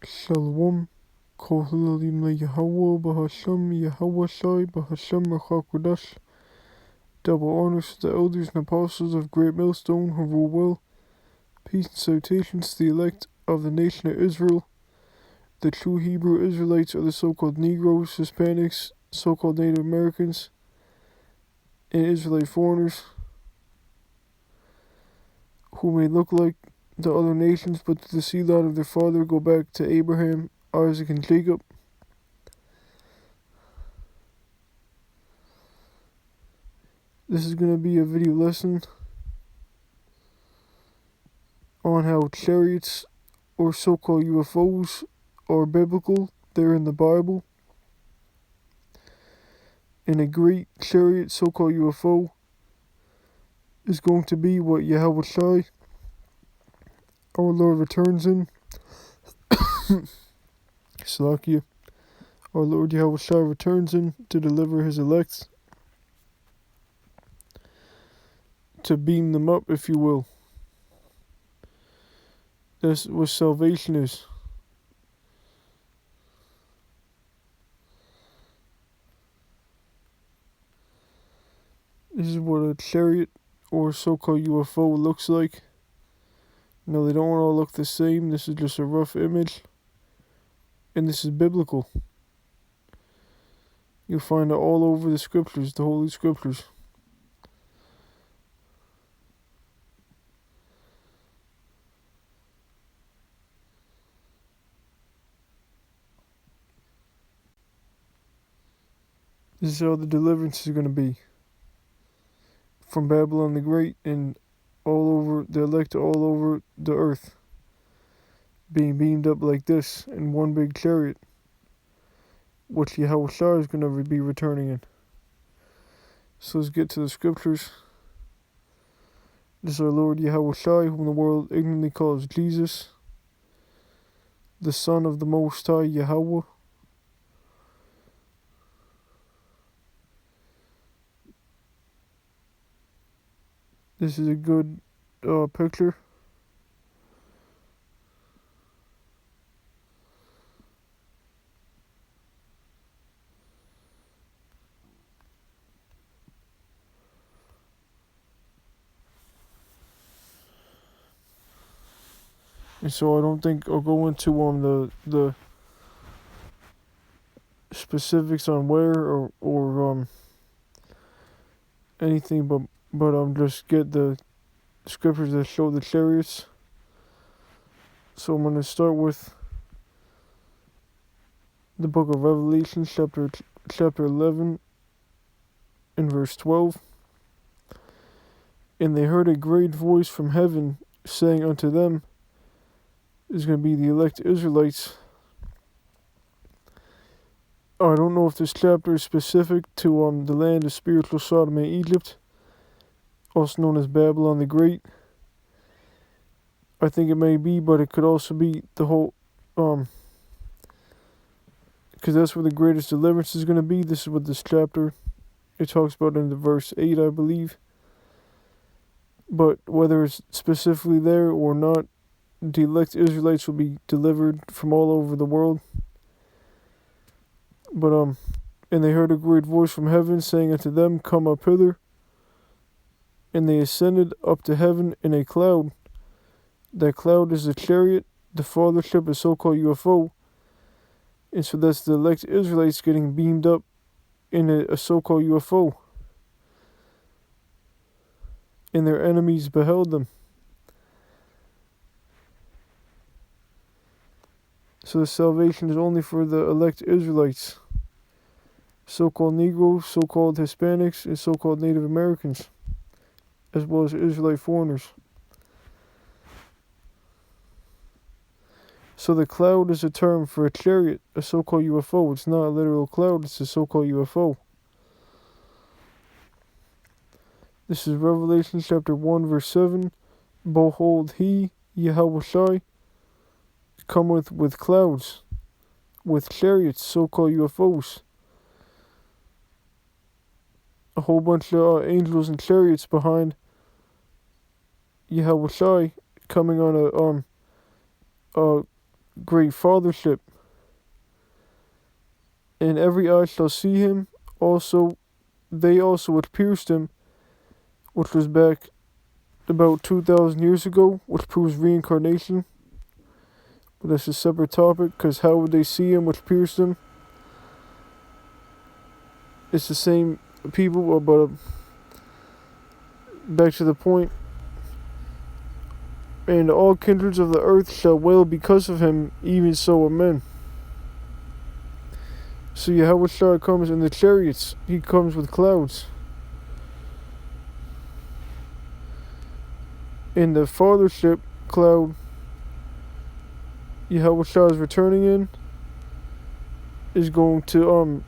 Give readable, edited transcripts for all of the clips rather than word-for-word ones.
Shalom. Kohlalim le Yahweh Bahashem Yahweh Shai Bahashem Rachakodash. Double honors to the elders and apostles of Great Millstone who rule well. Peace and salutations to the elect of the nation of Israel. The true Hebrew Israelites are the so-called Negroes, Hispanics, so-called Native Americans, and Israelite foreigners who may look like the other nations, but the seed line of their father go back to Abraham, Isaac, and Jacob. This is going to be a video lesson on how chariots, or so-called UFOs, are biblical. They're in the Bible. And a great chariot, so-called UFO, is going to be what Yahweh Shai, our Lord, returns in. Salakia. Our Lord Yahweh Shai returns in to deliver his elect, to beam them up, if you will. That's what salvation is. This is what a chariot or so-called UFO looks like. No, they don't all look the same. This is just a rough image. And this is biblical. You'll find it all over the scriptures, the Holy Scriptures. This is how the deliverance is going to be. From Babylon the Great and all over, the elect all over the earth. Being beamed up like this in one big chariot. Which Yahweh Shai is going to be returning in. So let's get to the scriptures. This is our Lord Yahweh Shai, whom the world ignorantly calls Jesus, the Son of the Most High Yahweh. This is a good picture. And so I don't think I'll go into the specifics on where or anything, but just get the scriptures that show the chariots. So I'm going to start with the book of Revelation, chapter 11, and verse 12. And they heard a great voice from heaven saying unto them, is going to be the elect Israelites. I don't know if this chapter is specific to the land of spiritual Sodom and Egypt, also known as Babylon the Great. I think it may be, but it could also be the whole, because that's where the greatest deliverance is going to be. This is what this chapter, it talks about in the verse 8, I believe. But whether it's specifically there or not, the elect Israelites will be delivered from all over the world. But, and they heard a great voice from heaven saying unto them, come up hither. And they ascended up to heaven in a cloud. That cloud is a chariot. The fathership is so-called UFO. And so that's the elect Israelites getting beamed up in a so-called UFO. And their enemies beheld them. So the salvation is only for the elect Israelites. So-called Negroes, so-called Hispanics, and so-called Native Americans. As well as Israelite foreigners. So the cloud is a term for a chariot, a so-called UFO. It's not a literal cloud, it's a so-called UFO. This is Revelation chapter 1 verse 7. Behold, he, Yahweh Shai, cometh with clouds, with chariots, so-called UFOs. A whole bunch of angels and chariots behind Yahweh Shai coming on a great fathership. And every eye shall see him, also they also which pierced him, which was back about 2,000 years ago, which proves reincarnation. But that's a separate topic, because how would they see him which pierced him? It's the same people, but back to the point. And all kindreds of the earth shall wail because of him, even so amen. So Yahweh comes in the chariots, he comes with clouds. In the fathership cloud, Yahweh is returning in, is going to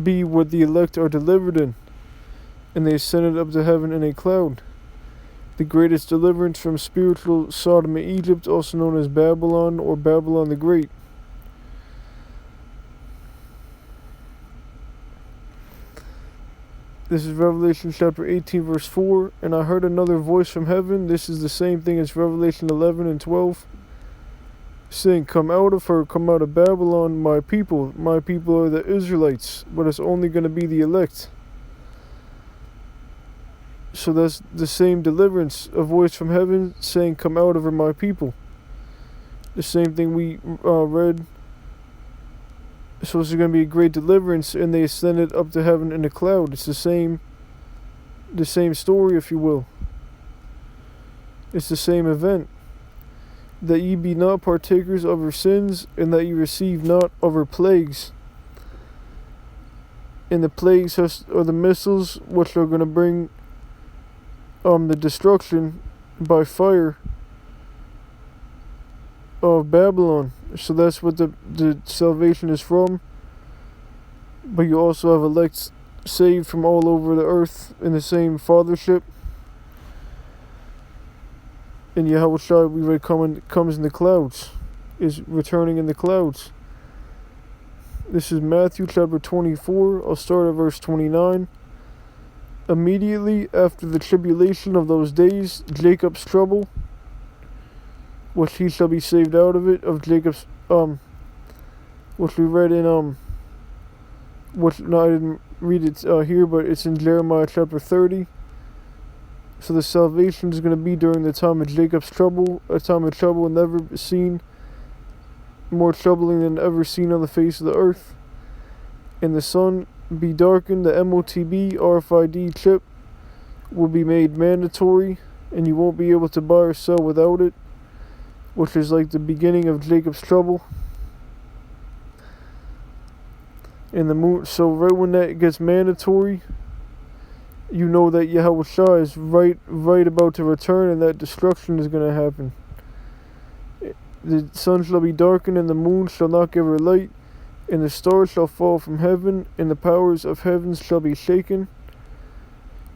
be what the elect are delivered in, and they ascended up to heaven in a cloud. The greatest deliverance from spiritual Sodom and Egypt, also known as Babylon or Babylon the Great. This is Revelation chapter 18 verse 4. And I heard another voice from heaven. This is the same thing as Revelation 11 and 12. Saying, come out of her, come out of Babylon, my people. My people are the Israelites, but it's only going to be the elect. So that's the same deliverance, a voice from heaven saying, come out of her, my people. The same thing we read. So it's going to be a great deliverance, and they ascended up to heaven in a cloud. It's the same story, if you will. It's the same event. That ye be not partakers of her sins, and that ye receive not of her plagues. And the plagues are the missiles which are going to bring the destruction by fire of Babylon. So that's what the salvation is from. But you also have elects saved from all over the earth in the same fathership. And Yahweh we read comes in the clouds, is returning in the clouds. This is Matthew chapter 24. I'll start at verse 29. Immediately after the tribulation of those days, Jacob's trouble, which he shall be saved out of it, of Jacob's, which we read in, which, no, I didn't read it here, but it's in Jeremiah chapter 30. So the salvation is going to be during the time of Jacob's trouble, a time of trouble never seen, more troubling than ever seen on the face of the earth. And the sun be darkened, the MOTB RFID chip will be made mandatory, and you won't be able to buy or sell without it, which is like the beginning of Jacob's trouble. And the moon, so right when that gets mandatory, you know that Yahweh Shah is right about to return, and that destruction is going to happen. The sun shall be darkened, and the moon shall not give her light, and the stars shall fall from heaven, and the powers of heaven shall be shaken.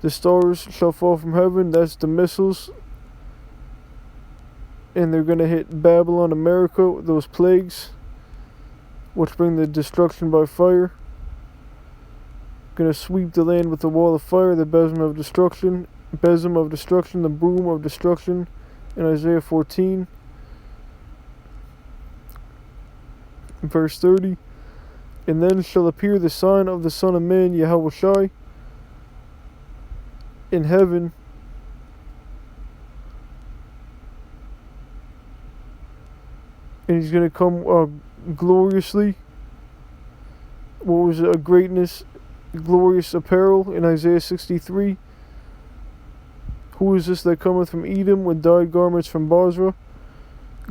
The stars shall fall from heaven, that's the missiles, and they're going to hit Babylon, America, those plagues, which bring the destruction by fire. Going to sweep the land with the wall of fire, the besom of destruction, the broom of destruction, in Isaiah 14, verse 30. And then shall appear the sign of the Son of Man, Yahweh Shai, in heaven, and he's going to come gloriously. What was it? A greatness, glorious apparel in Isaiah 63. Who is this that cometh from Edom with dyed garments from Basra?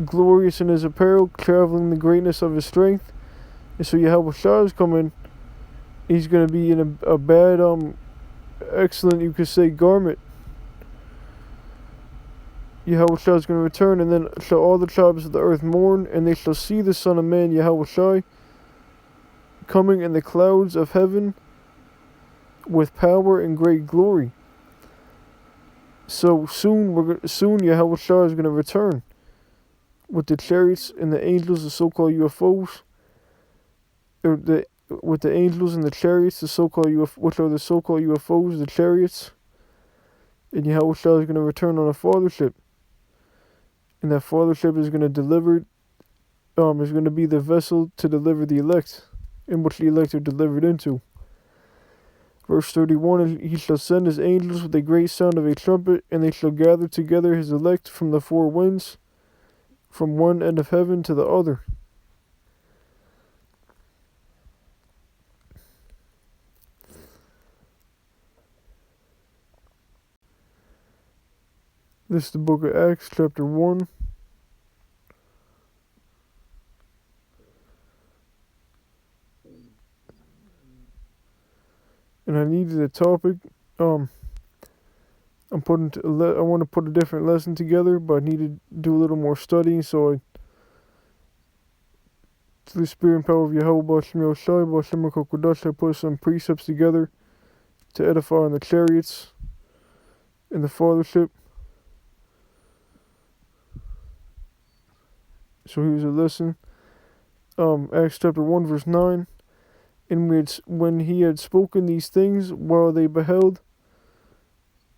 Glorious in his apparel, traveling the greatness of his strength. And so Yahweh Shah is coming. He's going to be in a bad, excellent, you could say, garment. Yahweh Shah is going to return, and then shall all the tribes of the earth mourn, and they shall see the Son of Man, Yahweh Shai, coming in the clouds of heaven with power and great glory. So soon Yahweh Shah is going to return with the chariots and the angels, the so-called UFOs, with the angels and the chariots, the so-called which are the so-called UFOs, the chariots, and Yahweh Shah is going to return on a fathership, and that fathership is going to deliver is going to be the vessel to deliver the elect, in which the elect are delivered into. Verse 31, and he shall send his angels with a great sound of a trumpet, and they shall gather together his elect from the four winds, from one end of heaven to the other. This is the book of Acts, chapter 1. And I needed a topic. I want to put a different lesson together, but I need to do a little more studying, so through the spirit and power of Yahweh, I put some precepts together to edify on the chariots and the fathership. So here's a lesson. Acts chapter 1, verse 9. And when he had spoken these things, while they beheld,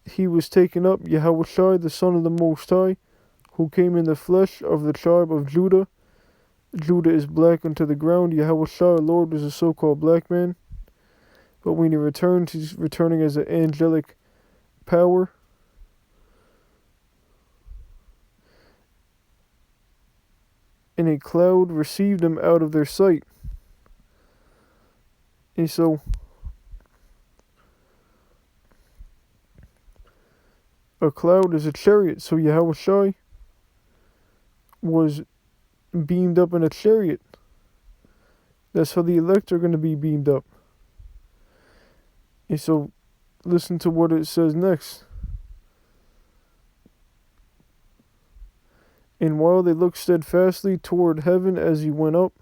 he was taken up, Yahushai, the Son of the Most High, who came in the flesh of the tribe of Judah. Judah is black unto the ground. Yahushai, our Lord, was a so-called black man. But when he returns, he's returning as an angelic power. And a cloud received him out of their sight. And so, a cloud is a chariot. So Yahushai was beamed up in a chariot. That's how the elect are going to be beamed up. And so, listen to what it says next. And while they looked steadfastly toward heaven as he went up,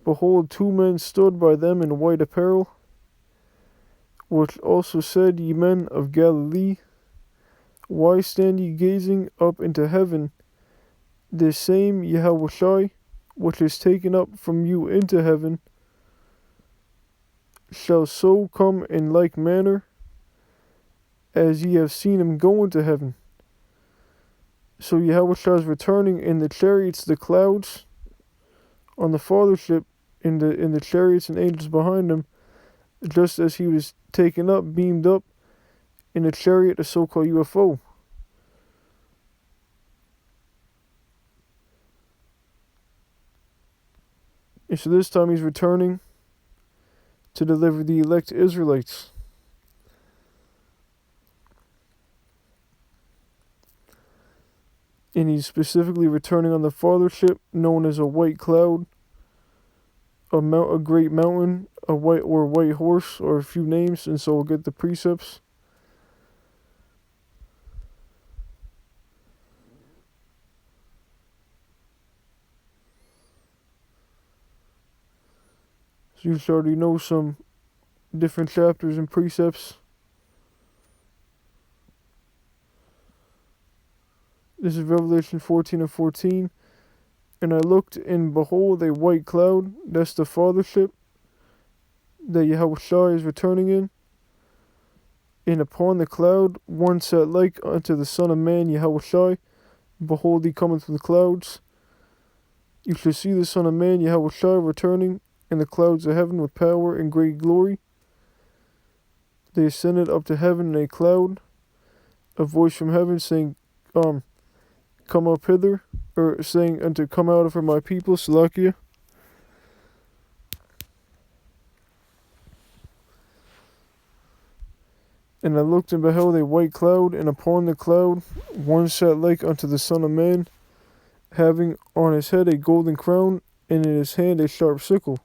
behold, two men stood by them in white apparel, which also said, Ye men of Galilee, why stand ye gazing up into heaven? This same Yahushai, which is taken up from you into heaven, shall so come in like manner as ye have seen him go into heaven. So Yahushua is returning in the chariots, the clouds, on the fathership, in the chariots and angels behind him, just as he was taken up, beamed up, in a chariot, a so-called UFO. And so this time he's returning to deliver the elect Israelites. And he's specifically returning on the fathership, known as a white cloud, a great mountain, a white horse, or a few names, and so we'll get the precepts. So you should already know some different chapters and precepts. This is Revelation 14:14. And I looked, and behold, a white cloud. That's the fathership that Yahushua is returning in. And upon the cloud one sat like unto the Son of Man, Yahushua. Behold, he cometh with clouds. You shall see the Son of Man, Yahushua, returning in the clouds of heaven with power and great glory. They ascended up to heaven in a cloud. A voice from heaven saying, come up hither, or saying unto come out of her my people, Salakia. And I looked and beheld a white cloud, and upon the cloud one sat like unto the Son of Man, having on his head a golden crown, and in his hand a sharp sickle.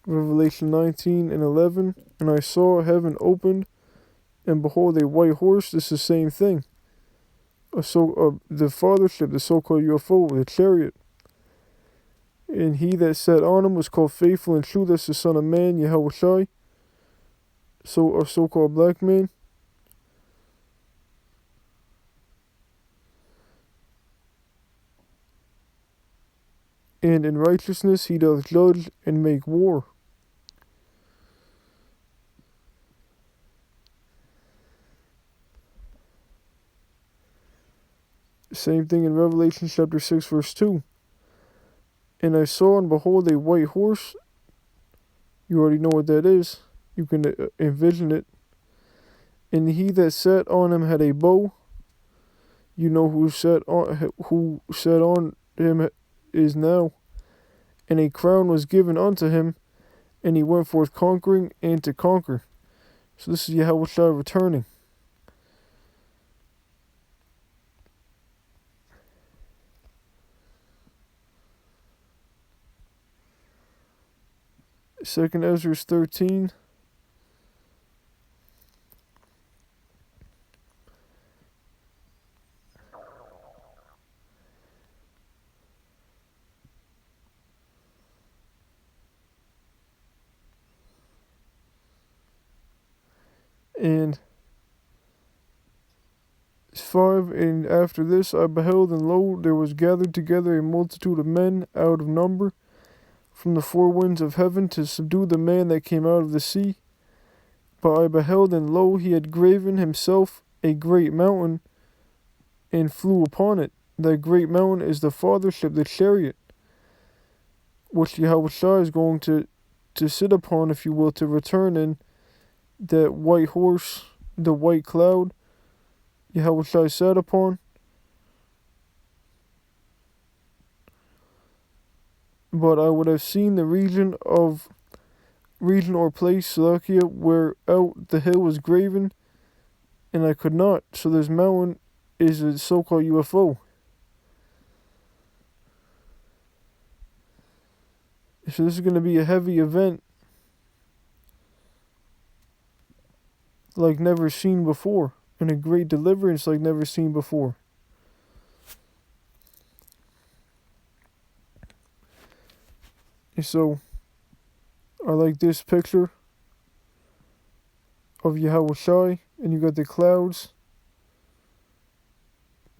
Revelation 19:11. And I saw heaven opened, and behold a white horse. This is the same thing. The fathership, the so-called UFO, the chariot. And he that sat on him was called Faithful and True. That's the Son of Man, Yahushua. A so-called black man. And in righteousness he doth judge and make war. Same thing in Revelation chapter 6 verse 2. And I saw and behold a white horse. You already know what that is. You can envision it. And he that sat on him had a bow. You know who sat on him is now. And a crown was given unto him, and he went forth conquering and to conquer. So this is Yahushua returning. Second Ezra 13. And 5. And after this I beheld, and lo, there was gathered together a multitude of men out of number from the four winds of heaven to subdue the man that came out of the sea. But I beheld, and lo, he had graven himself a great mountain, and flew upon it. That great mountain is the fathership, the chariot, which Yahushua is going to sit upon, if you will, to return in. That white horse, the white cloud, Yahushua sat upon. But I would have seen the region or place, Salakia, where out the hill was graven, and I could not. So this mountain is a so-called UFO. So this is going to be a heavy event like never seen before, and a great deliverance like never seen before. And so I like this picture of Yahushua, and you got the clouds.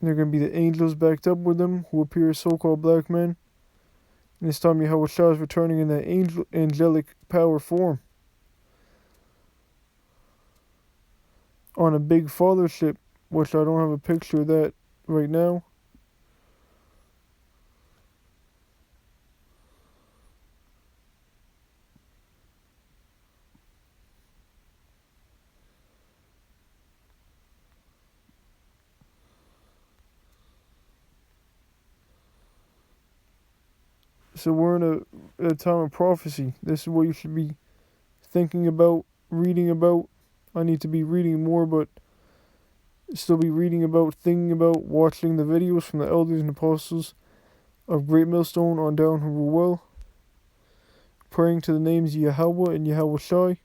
And they're going to be the angels backed up with them, who appear as so-called black men. And this time Yahushua is returning in that angelic power form on a big fathership, which I don't have a picture of that right now. So we're in a time of prophecy. This is what you should be thinking about, reading about. I need to be reading more, but still be reading about, thinking about, watching the videos from the elders and apostles of Great Millstone on down who rule well, praying to the names Yahweh and Yahushai,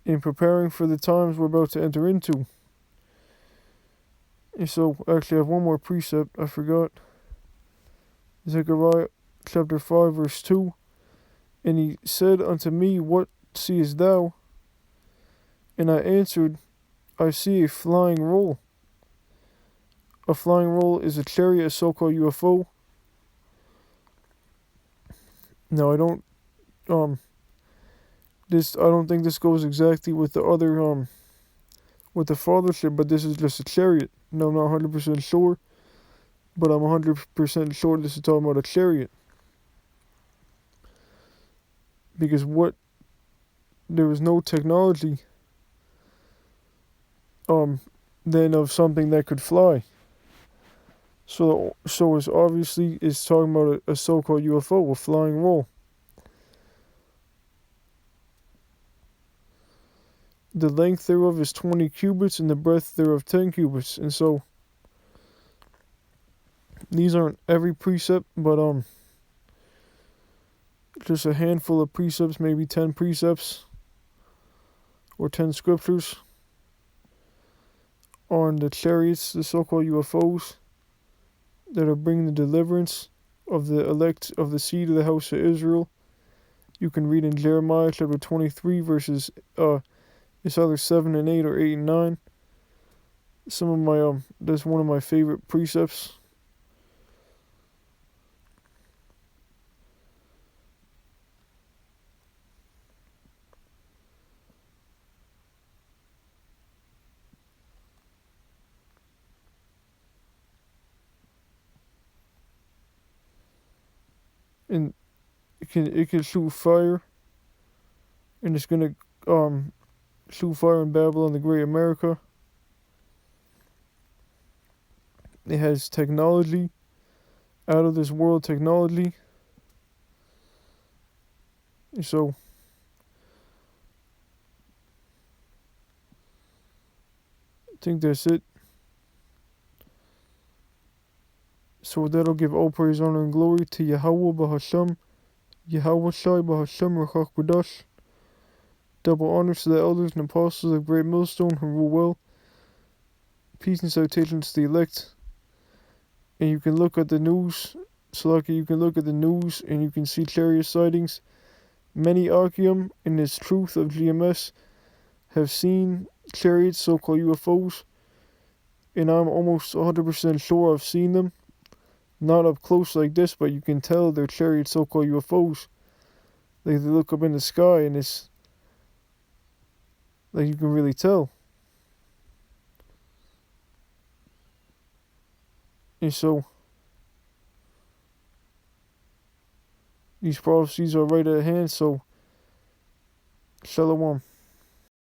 and preparing for the times we're about to enter into. And so, actually, I have one more precept I forgot. Zechariah chapter 5, verse 2. And he said unto me, What seest thou? And I answered, I see a flying roll. A flying roll is a chariot, a so-called UFO. Now, I don't think this goes exactly with the other with the fathership, but this is just a chariot. No, I'm not 100% sure, but I'm 100% sure this is talking about a chariot. Because there was no technology then of something that could fly. So it's obviously it's talking about a so-called UFO, a flying roll. The length thereof is 20 cubits, and the breadth thereof 10 cubits. And so these aren't every precept, but just a handful of precepts, maybe 10 precepts or 10 scriptures on the chariots, the so-called UFOs, that are bringing the deliverance of the elect of the seed of the house of Israel. You can read in Jeremiah chapter 23 verses it's either 7 and 8 or 8 and 9. Some of my that's one of my favorite precepts. and it can shoot fire, and it's gonna shoot fire in Babylon the Great America. It has technology, out of this world technology. And so I think that's it. So that'll give all praise, honor, and glory to Yahweh Bahasham, Yahweh Shai Bahasham Rachach Kodash. Double honors to the elders and apostles of Great Millstone who rule well. Peace and salutations to the elect. And you can look at the news, Salaki, you can look at the news and you can see chariot sightings. Many Archeum in this truth of GMS have seen chariots, so-called UFOs. And I'm almost 100% sure I've seen them. Not up close like this, but you can tell they're chariot so-called UFOs. Like they look up in the sky and it's like you can really tell. And so these prophecies are right at hand, so Shalom.